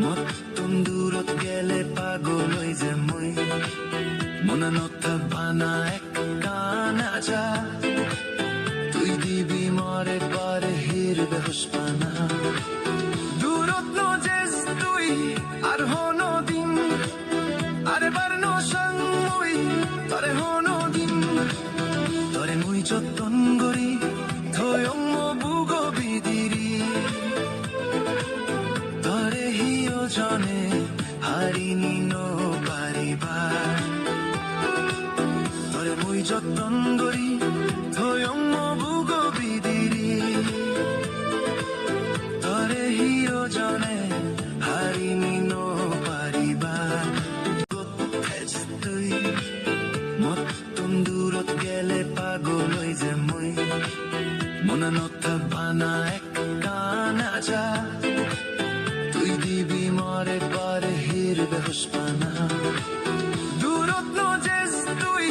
মতন দূৰত গেলে পাগল হৈ যে মই মনত বানা এক কানা যা তুই দিবি মরে পরে হির বেহুশ পানা দূৰত নজেজ তুই আর হনো দিন আরে বারনো সং মই তরে হনো দিন তরে মুই যতন গরি থয়ং বুগো বিদিরি তরে হিও জনে হারিনি নো পারিবার তরে মুই যতন গরি থয়ং বুগো বিদিরি তরে হিও জনে হারিনি নো পারিবার তুই মতন দূৰত গেলে পাগল হৈ যে মই মনত বানা এক কানা যা তুই দিবি মরে পরে হির বেহুশ পানা দূৰত নজেজ তুই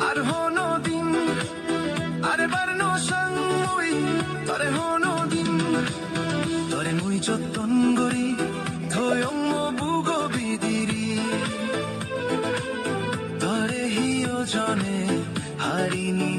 আর হনো দিন আরে বারনো সং মই তরে হনো দিন তরে মুই যতন গরি থয়ং বুগো বিদিরি তরে হিও জনে হারিনি